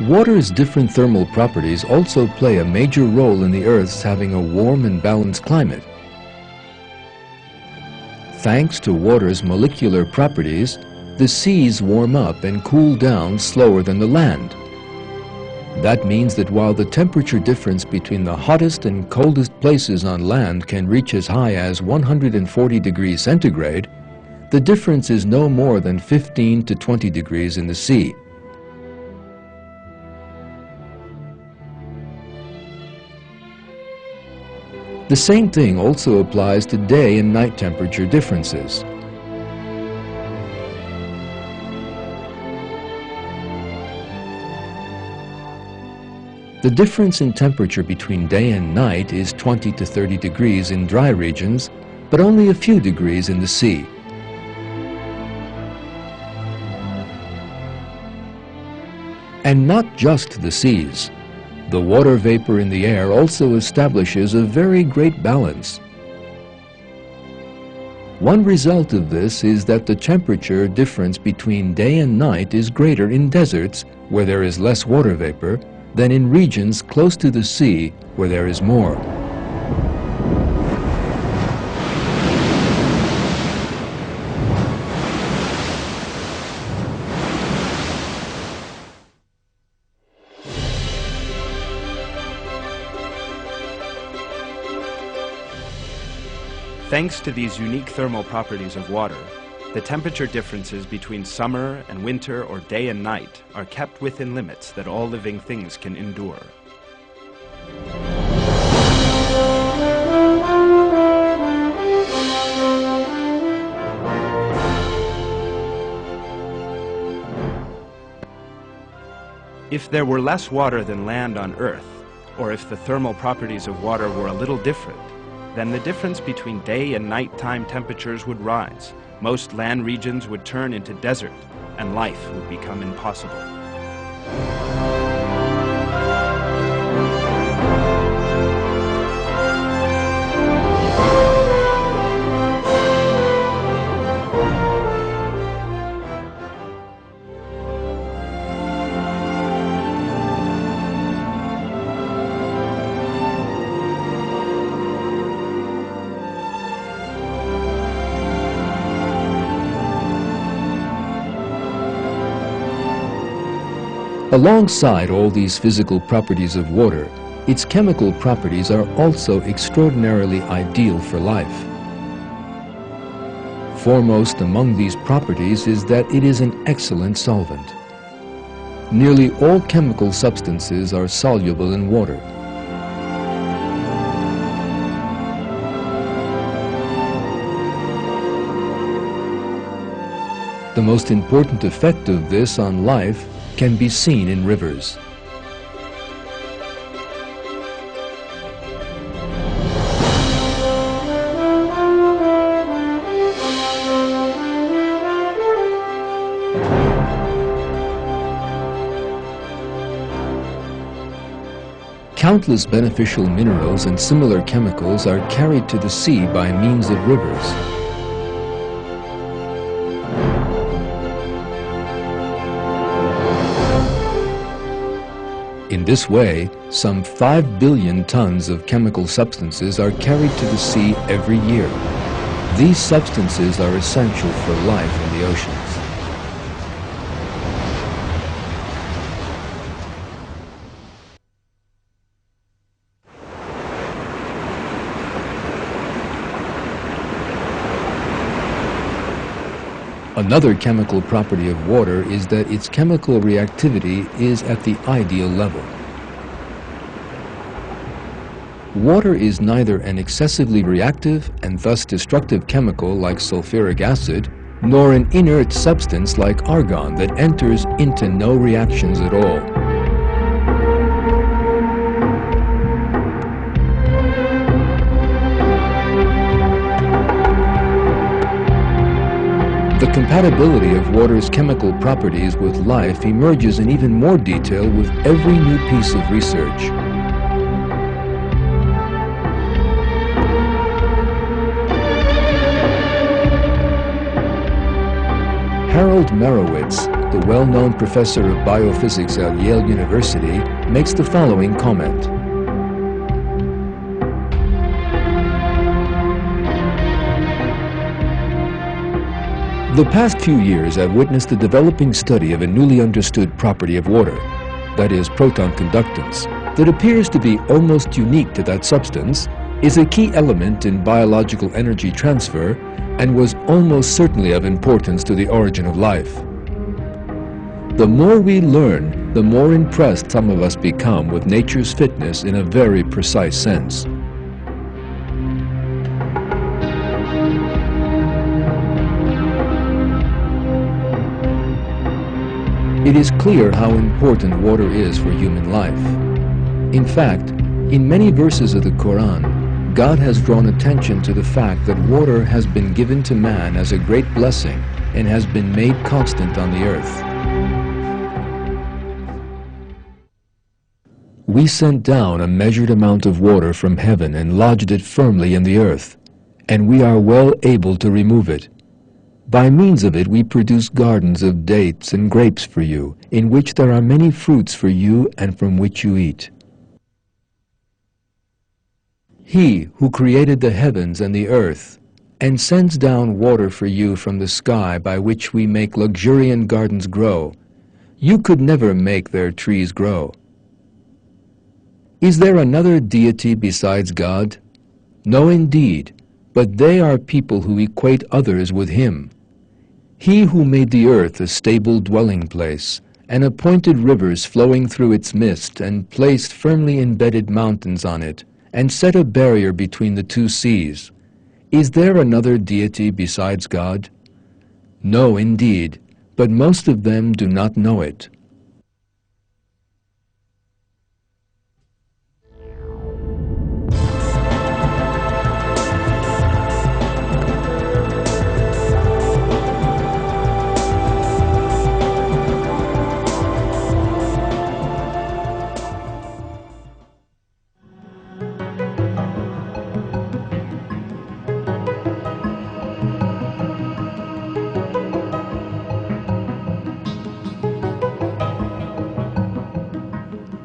Water's different thermal properties also play a major role in the Earth's having a warm and balanced climate. Thanks to water's molecular properties, the seas warm up and cool down slower than the land. That means that while the temperature difference between the hottest and coldest places on land can reach as high as 140 degrees centigrade, the difference is no more than 15 to 20 degrees in the sea. The same thing also applies to day and night temperature differences. The difference in temperature between day and night is 20 to 30 degrees in dry regions, but only a few degrees in the sea. And not just the seas. The water vapor in the air also establishes a very great balance. One result of this is that the temperature difference between day and night is greater in deserts, where there is less water vapor, than in regions close to the sea, where there is more. Thanks to these unique thermal properties of water, the temperature differences between summer and winter or day and night are kept within limits that all living things can endure. If there were less water than land on Earth, or if the thermal properties of water were a little different, then the difference between day and nighttime temperatures would rise. Most land regions would turn into desert, and life would become impossible. Alongside all these physical properties of water, its chemical properties are also extraordinarily ideal for life. Foremost among these properties is that it is an excellent solvent. Nearly all chemical substances are soluble in water. The most important effect of this on life can be seen in rivers. Countless beneficial minerals and similar chemicals are carried to the sea by means of rivers. In this way, some 5 billion tons of chemical substances are carried to the sea every year. These substances are essential for life in the oceans. Another chemical property of water is that its chemical reactivity is at the ideal level. Water is neither an excessively reactive and thus destructive chemical like sulfuric acid, nor an inert substance like argon that enters into no reactions at all. The compatibility of water's chemical properties with life emerges in even more detail with every new piece of research. Harold Merowitz the well-known professor of biophysics at Yale University, makes the following comment. The past few years have witnessed the developing study of a newly understood property of water, that is, proton conductance, that appears to be almost unique to that substance, is a key element in biological energy transfer, and was almost certainly of importance to the origin of life. The more we learn, the more impressed some of us become with nature's fitness in a very precise sense. It is clear how important water is for human life. In fact, in many verses of the Quran, God has drawn attention to the fact that water has been given to man as a great blessing and has been made constant on the earth. We sent down a measured amount of water from heaven and lodged it firmly in the earth, and we are well able to remove it. By means of it we produce gardens of dates and grapes for you, in which there are many fruits for you and from which you eat. He who created the heavens and the earth, and sends down water for you from the sky by which we make luxuriant gardens grow, you could never make their trees grow. Is there another deity besides God? No, indeed, but they are people who equate others with Him. He who made the earth a stable dwelling place, and appointed rivers flowing through its midst, and placed firmly embedded mountains on it, and set a barrier between the two seas. Is there another deity besides God? No, indeed, but most of them do not know it.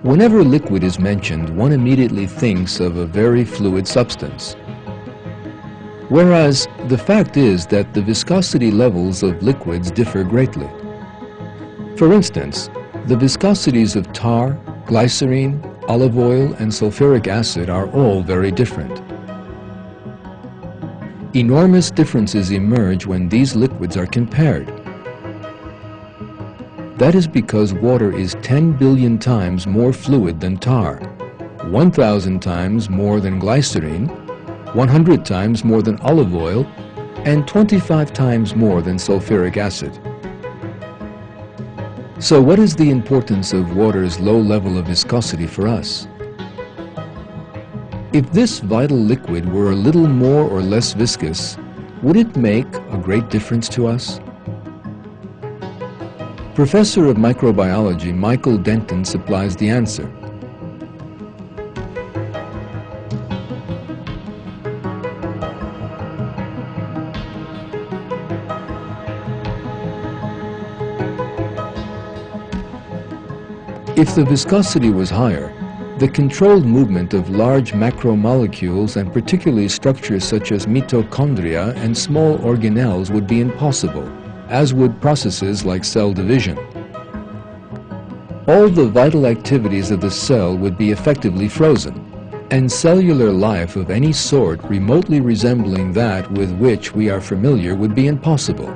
Whenever liquid is mentioned, one immediately thinks of a very fluid substance. Whereas the fact is that the viscosity levels of liquids differ greatly. For instance, the viscosities of tar, glycerine, olive oil, and sulfuric acid are all very different. Enormous differences emerge when these liquids are compared. That is because water is 10 billion times more fluid than tar, 1,000 times more than glycerine, 100 times more than olive oil, and 25 times more than sulfuric acid. So what is the importance of water's low level of viscosity for us? If this vital liquid were a little more or less viscous, would it make a great difference to us? Professor of Microbiology Michael Denton supplies the answer. If the viscosity was higher, the controlled movement of large macromolecules and particularly structures such as mitochondria and small organelles would be impossible, as would processes like cell division. All the vital activities of the cell would be effectively frozen, and cellular life of any sort remotely resembling that with which we are familiar would be impossible.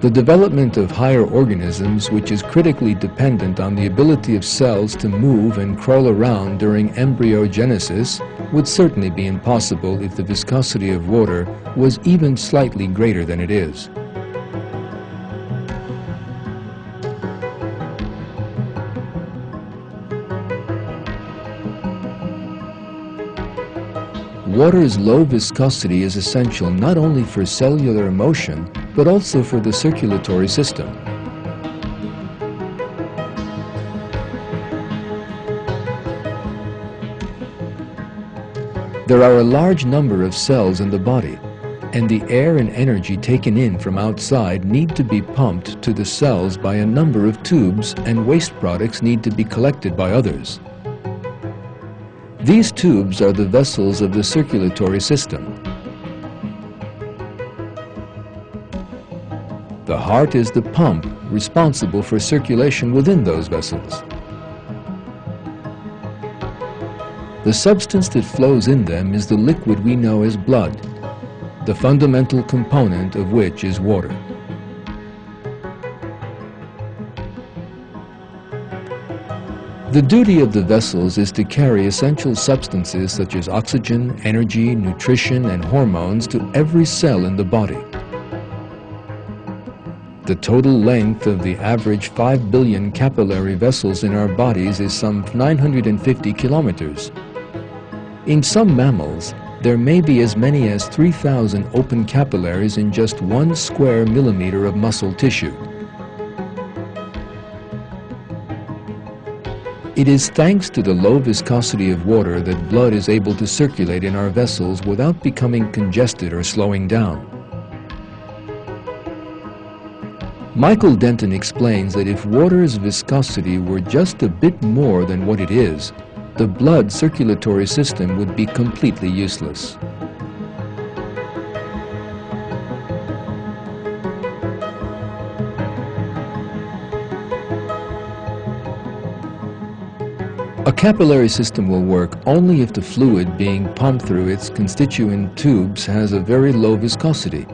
The development of higher organisms, which is critically dependent on the ability of cells to move and crawl around during embryogenesis, would certainly be impossible if the viscosity of water was even slightly greater than it is. Water's low viscosity is essential not only for cellular motion, but also for the circulatory system. There are a large number of cells in the body, and the air and energy taken in from outside need to be pumped to the cells by a number of tubes, and waste products need to be collected by others. These tubes are the vessels of the circulatory system. The heart is the pump responsible for circulation within those vessels. The substance that flows in them is the liquid we know as blood, the fundamental component of which is water. The duty of the vessels is to carry essential substances such as oxygen, energy, nutrition, and hormones to every cell in the body. The total length of the average 5 billion capillary vessels in our bodies is some 950 kilometers. In some mammals, there may be as many as 3,000 open capillaries in just 1 square millimeter of muscle tissue. It is thanks to the low viscosity of water that blood is able to circulate in our vessels without becoming congested or slowing down. Michael Denton explains that if water's viscosity were just a bit more than what it is, the blood circulatory system would be completely useless. A capillary system will work only if the fluid being pumped through its constituent tubes has a very low viscosity.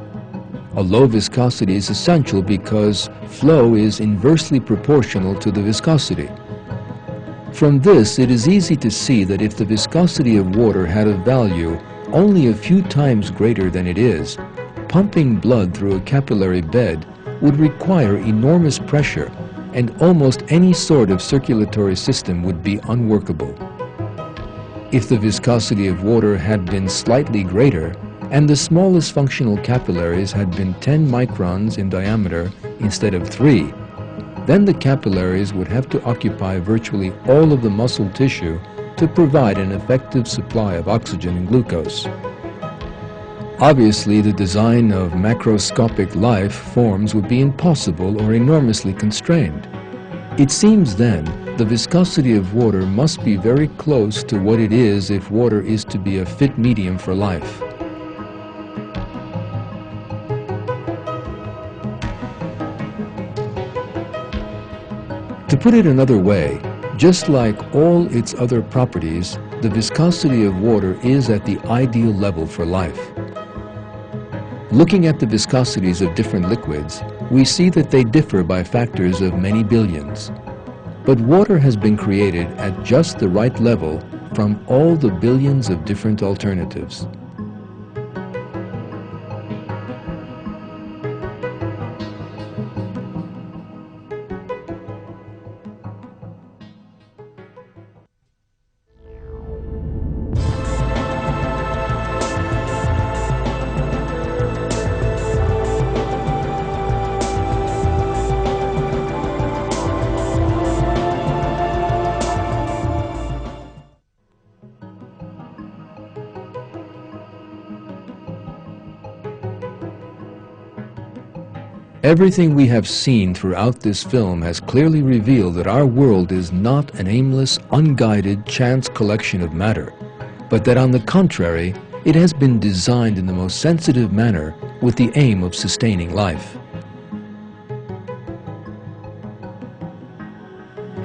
A low viscosity is essential because flow is inversely proportional to the viscosity. From this, it is easy to see that if the viscosity of water had a value only a few times greater than it is, pumping blood through a capillary bed would require enormous pressure, and almost any sort of circulatory system would be unworkable. If the viscosity of water had been slightly greater, and the smallest functional capillaries had been 10 microns in diameter instead of 3, then the capillaries would have to occupy virtually all of the muscle tissue to provide an effective supply of oxygen and glucose. Obviously, the design of macroscopic life forms would be impossible or enormously constrained. It seems then the viscosity of water must be very close to what it is if water is to be a fit medium for life. To put it another way, just like all its other properties, the viscosity of water is at the ideal level for life. Looking at the viscosities of different liquids, we see that they differ by factors of many billions. But water has been created at just the right level from all the billions of different alternatives. Everything we have seen throughout this film has clearly revealed that our world is not an aimless, unguided, chance collection of matter, but that on the contrary, it has been designed in the most sensitive manner with the aim of sustaining life.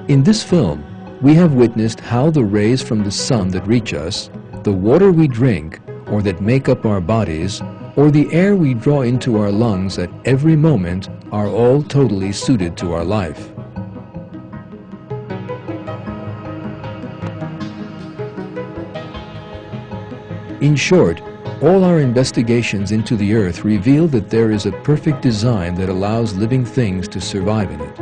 In this film, we have witnessed how the rays from the sun that reach us, the water we drink, or that make up our bodies, or the air we draw into our lungs at every moment are all totally suited to our life. In short, all our investigations into the earth reveal that there is a perfect design that allows living things to survive in it.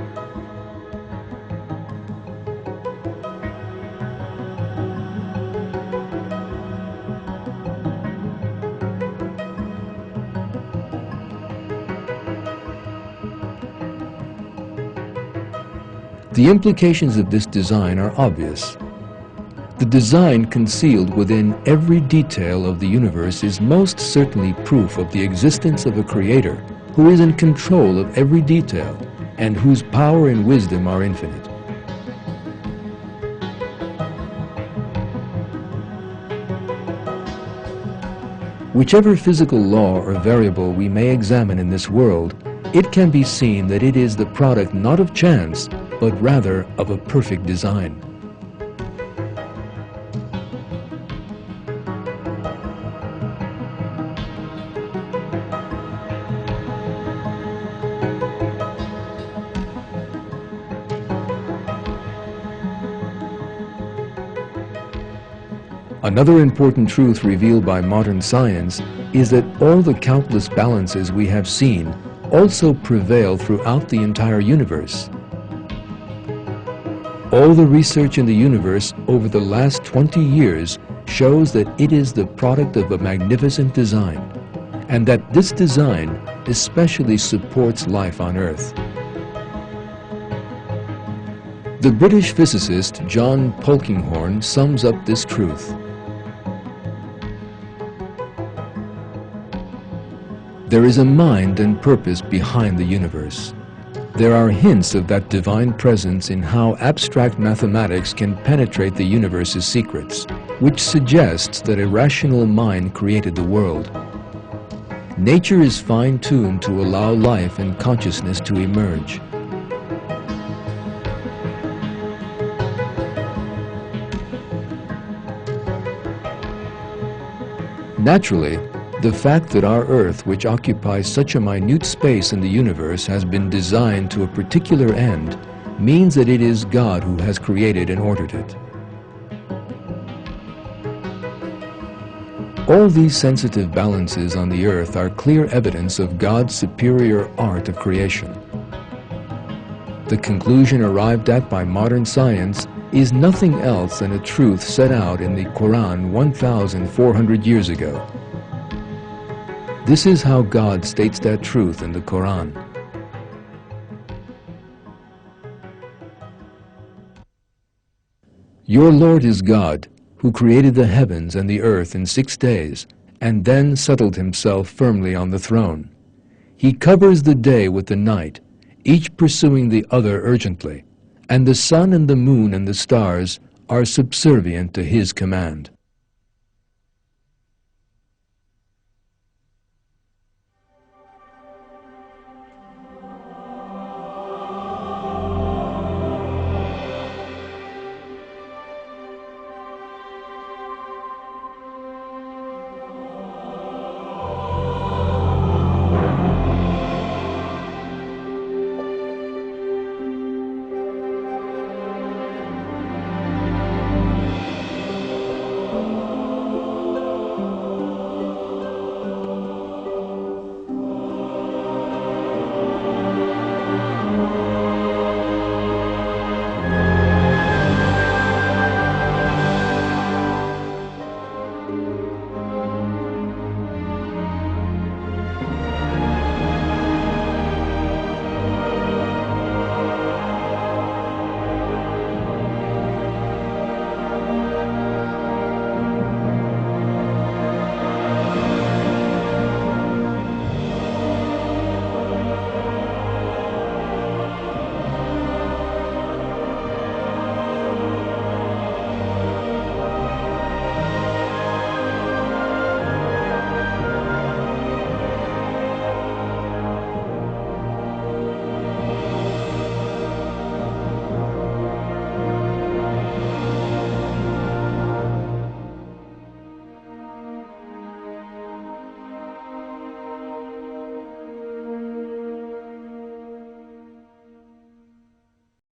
The implications of this design are obvious. The design concealed within every detail of the universe is most certainly proof of the existence of a creator who is in control of every detail and whose power and wisdom are infinite. Whichever physical law or variable we may examine in this world, it can be seen that it is the product not of chance, but rather of a perfect design. Another important truth revealed by modern science is that all the countless balances we have seen also prevail throughout the entire universe. All the research in the universe over the last 20 years shows that it is the product of a magnificent design, and that this design especially supports life on Earth. The British physicist John Polkinghorne sums up this truth. There is a mind and purpose behind the universe. There are hints of that divine presence in how abstract mathematics can penetrate the universe's secrets, which suggests that a rational mind created the world. Nature is fine-tuned to allow life and consciousness to emerge. Naturally, the fact that our Earth, which occupies such a minute space in the universe, has been designed to a particular end, means that it is God who has created and ordered it. All these sensitive balances on the Earth are clear evidence of God's superior art of creation. The conclusion arrived at by modern science is nothing else than a truth set out in the Qur'an 1,400 years ago. This is how God states that truth in the Qur'an. Your Lord is God, who created the heavens and the earth in 6 days, and then settled himself firmly on the throne. He covers the day with the night, each pursuing the other urgently, and the sun and the moon and the stars are subservient to his command.